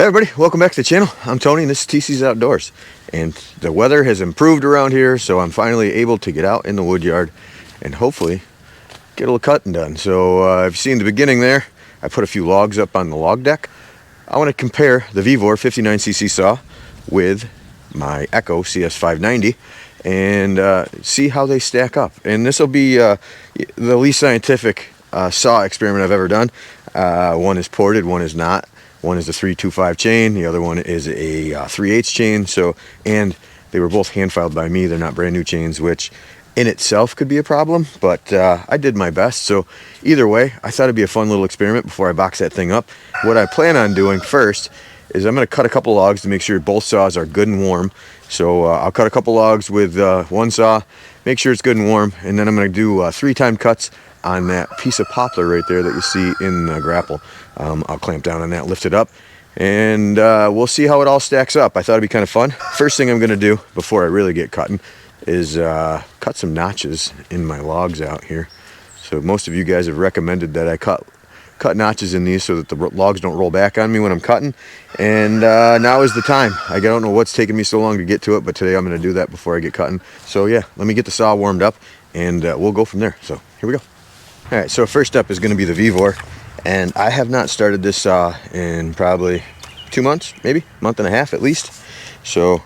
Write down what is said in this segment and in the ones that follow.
Hey everybody, welcome back to the channel. I'm Tony and this is TC's Outdoors. And the weather has improved around here, so I'm finally able to get out in the woodyard and hopefully get a little cutting done. So if you see in the beginning there, I put a few logs up on the log deck. I want to compare the Vevor 59cc saw with my Echo CS-590 and see how they stack up. And this will be the least scientific saw experiment I've ever done. One is ported, one is not. One is a 325 chain, the other one is a 3/8 chain. So, and they were both hand filed by me. They're not brand new chains, which in itself could be a problem, but I did my best. So either way, I thought it'd be a fun little experiment before I box that thing up. What I plan on doing first is I'm going to cut a couple logs to make sure both saws are good and warm. So I'll cut a couple logs with one saw, make sure it's good and warm, and then I'm going to do 3-time cuts on that piece of poplar right there that you see in the grapple. I'll clamp down on that, lift it up, and we'll see how it all stacks up. I thought it'd be kind of fun. First thing I'm going to do before I really get cutting is cut some notches in my logs out here. So most of you guys have recommended that I cut notches in these so that the logs don't roll back on me when I'm cutting, and now is the time. I don't know what's taking me so long to get to it, but today I'm going to do that before I get cutting. So yeah, let me get the saw warmed up and we'll go from there. So here we go. All right, so first up is going to be the Vevor, and I have not started this saw in probably 2 months, maybe month and a half at least. So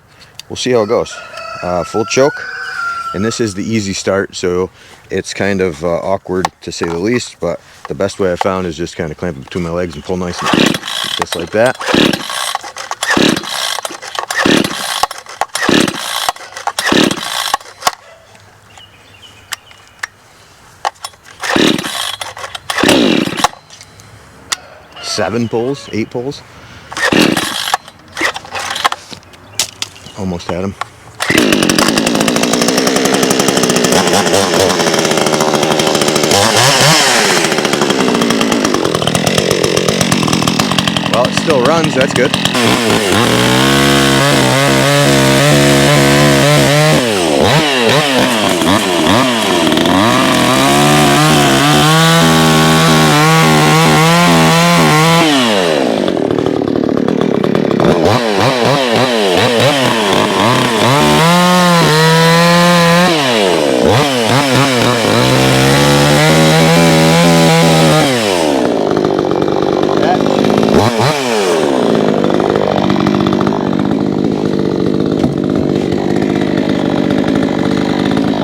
we'll see how it goes. Full choke, and this is the easy start, so it's kind of awkward to say the least, but the best way I found is just kind of clamp it between my legs and pull nice and just like that. Seven pulls, 8 pulls. Almost had him. Well, it still runs, that's good.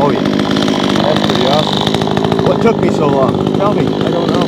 Oh yeah, that's pretty awesome. What took me so long? Tell me, I don't know.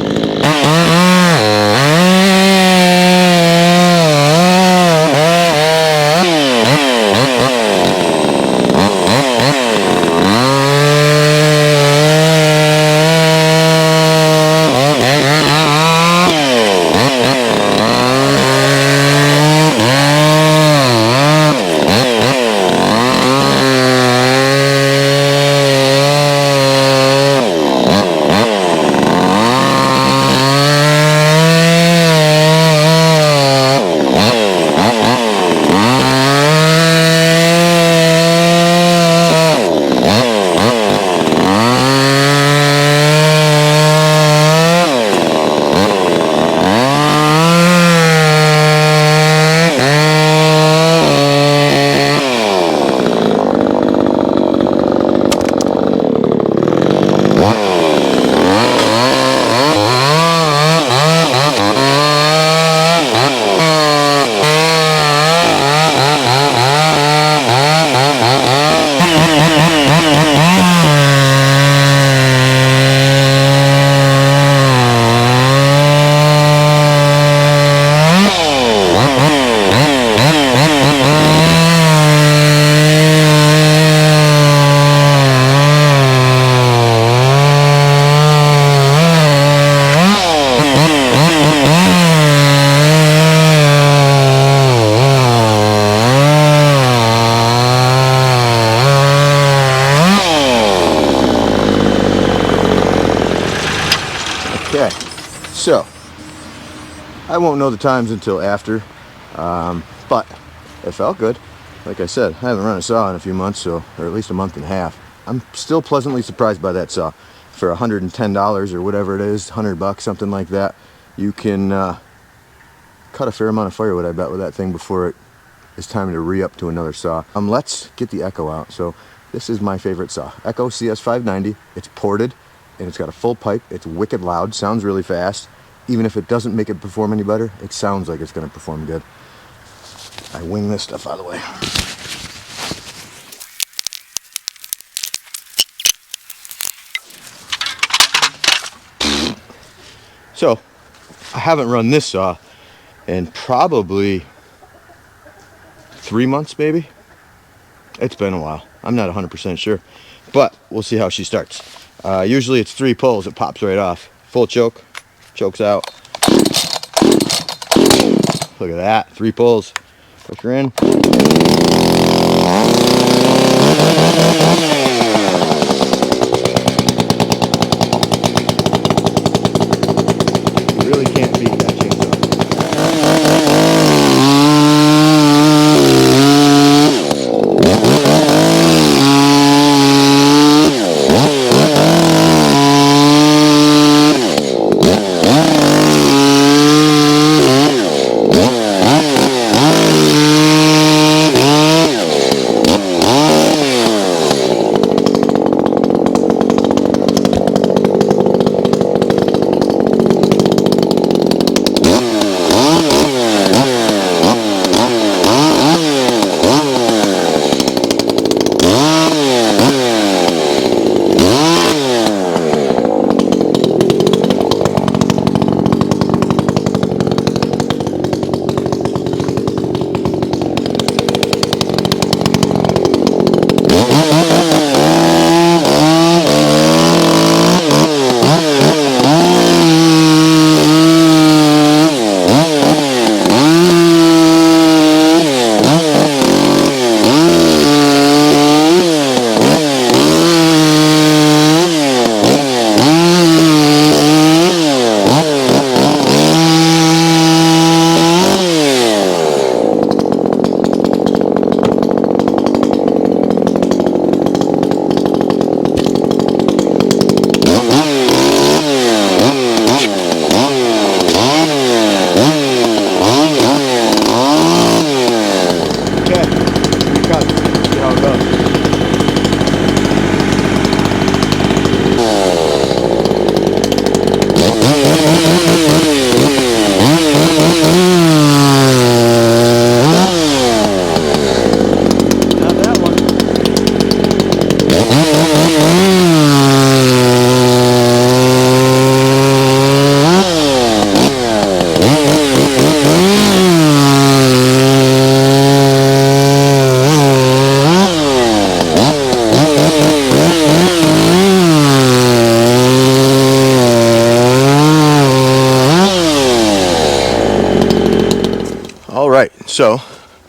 Okay, so I won't know the times until after, but it felt good. Like I said, I haven't run a saw in a few months, or at least a month and a half. I'm still pleasantly surprised by that saw. For $110 or whatever it is, $100 bucks, something like that, you can cut a fair amount of firewood, I bet, with that thing before it is time to re-up to another saw. Let's get the Echo out. So this is my favorite saw, Echo CS-590. It's ported and it's got a full pipe. It's wicked loud, sounds really fast. Even if it doesn't make it perform any better, it sounds like it's going to perform good. I wing this stuff out of the way. So I haven't run this saw in probably 3 months, maybe. It's been a while. I'm not 100% sure, but we'll see how she starts. Usually it's 3 pulls, it pops right off. Full choke, chokes out. Look at that, 3 pulls. Push her in. You really can't beat that chainsaw. So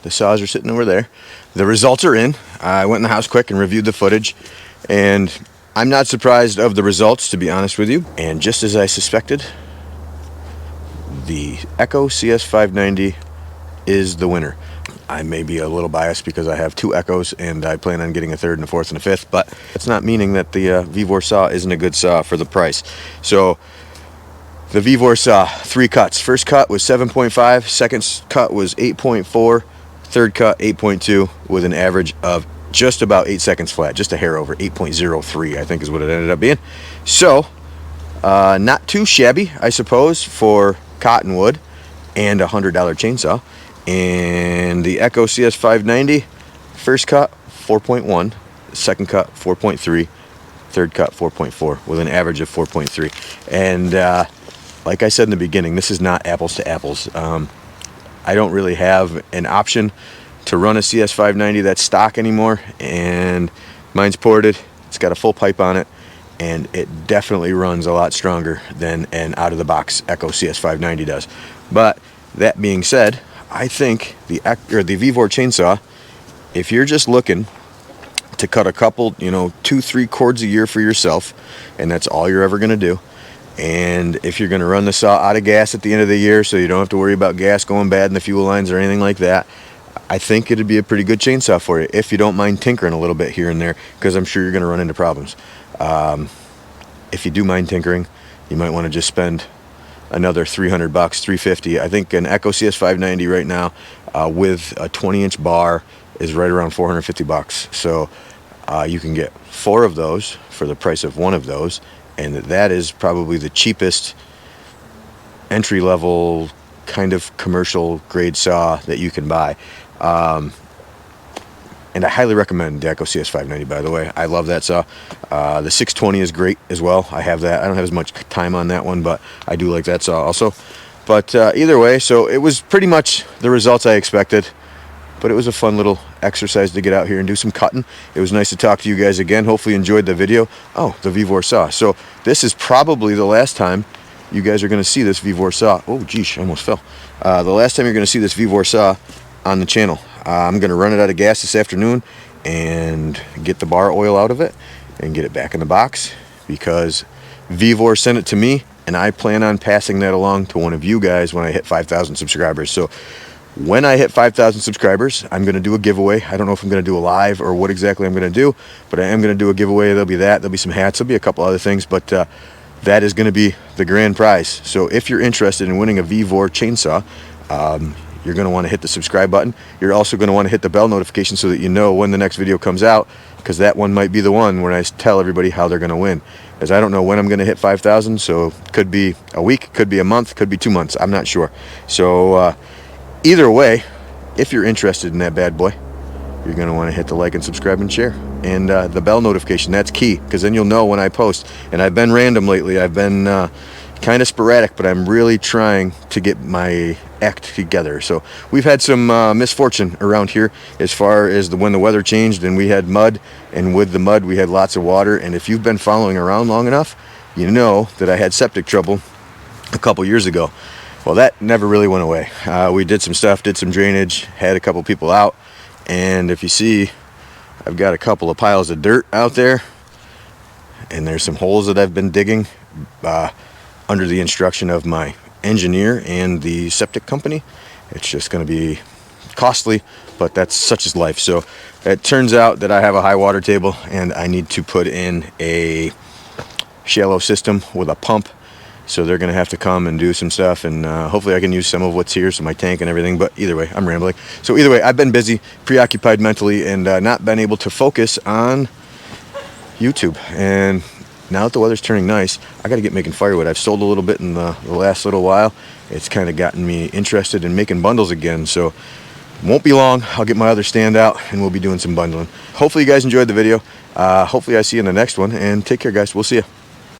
the saws are sitting over there. The results are in. I went in the house quick and reviewed the footage, and I'm not surprised of the results, to be honest with you. And just as I suspected, the Echo CS-590 is the winner. I may be a little biased because I have 2 Echoes and I plan on getting a 3rd and a 4th and a 5th, but it's not meaning that the Vevor saw isn't a good saw for the price. So the Vevor saw 3 cuts. First cut was 7.5, second cut was 8.4, third cut 8.2 with an average of just about 8 seconds flat, just a hair over, 8.03 I think is what it ended up being. So not too shabby, I suppose, for cottonwood and a $100 chainsaw. And the Echo CS-590, first cut 4.1, second cut 4.3, third cut 4.4 with an average of 4.3. And like I said in the beginning, this is not apples to apples. I don't really have an option to run a CS-590 that's stock anymore, and mine's ported. It's got a full pipe on it, and it definitely runs a lot stronger than an out-of-the-box Echo CS-590 does. But that being said, I think the Vevor chainsaw, if you're just looking to cut a couple, 2-3 cords a year for yourself, and that's all you're ever going to do, and if you're going to run the saw out of gas at the end of the year so you don't have to worry about gas going bad in the fuel lines or anything like that, I think it'd be a pretty good chainsaw for you if you don't mind tinkering a little bit here and there, because I'm sure you're going to run into problems. If you do mind tinkering, you might want to just spend another 300 bucks, 350. I think an Echo CS-590 right now with a 20-inch bar is right around 450 bucks. So you can get 4 of those for the price of 1 of those, and that is probably the cheapest entry-level kind of commercial grade saw that you can buy. And I highly recommend the Echo CS-590, by the way. I love that saw. The 620 is great as well. I have that. I don't have as much time on that one, but I do like that saw also. But either way, so it was pretty much the results I expected. But it was a fun little exercise to get out here and do some cutting. It was nice to talk to you guys again. Hopefully you enjoyed the video. Oh, the Vevor saw. So this is probably the last time you guys are going to see this Vevor saw. Oh, geez, I almost fell. The last time you're going to see this Vevor saw on the channel. I'm going to run it out of gas this afternoon and get the bar oil out of it and get it back in the box, because Vevor sent it to me, and I plan on passing that along to one of you guys when I hit 5,000 subscribers. So when I hit 5,000 subscribers, I'm going to do a giveaway. I don't know if I'm going to do a live or what exactly I'm going to do, but I am going to do a giveaway. There'll be that. There'll be some hats. There'll be a couple other things, but that is going to be the grand prize. So if you're interested in winning a Vevor chainsaw, you're going to want to hit the subscribe button. You're also going to want to hit the bell notification so that you know when the next video comes out, because that one might be the one where I tell everybody how they're going to win. As I don't know when I'm going to hit 5,000, so could be a week, could be a month, could be 2 months. I'm not sure. So either way, if you're interested in that bad boy, you're going to want to hit the like and subscribe and share. And the bell notification, that's key, because then you'll know when I post. And I've been random lately. I've been kind of sporadic, but I'm really trying to get my act together. So we've had some misfortune around here as far as when the weather changed and we had mud, and with the mud we had lots of water. And if you've been following around long enough, you know that I had septic trouble a couple years ago. Well, that never really went away. We did some stuff, did some drainage, had a couple people out, and if you see, I've got a couple of piles of dirt out there, and there's some holes that I've been digging under the instruction of my engineer and the septic company. It's just going to be costly, but that's such is life. So it turns out that I have a high water table, and I need to put in a shallow system with a pump. So they're going to have to come and do some stuff, and hopefully I can use some of what's here, so my tank and everything. But either way, I'm rambling. So either way, I've been busy, preoccupied mentally, and not been able to focus on YouTube. And now that the weather's turning nice, I got to get making firewood. I've sold a little bit in the last little while. It's kind of gotten me interested in making bundles again. So won't be long. I'll get my other stand out, and we'll be doing some bundling. Hopefully you guys enjoyed the video. Hopefully I see you in the next one, and take care, guys. We'll see you.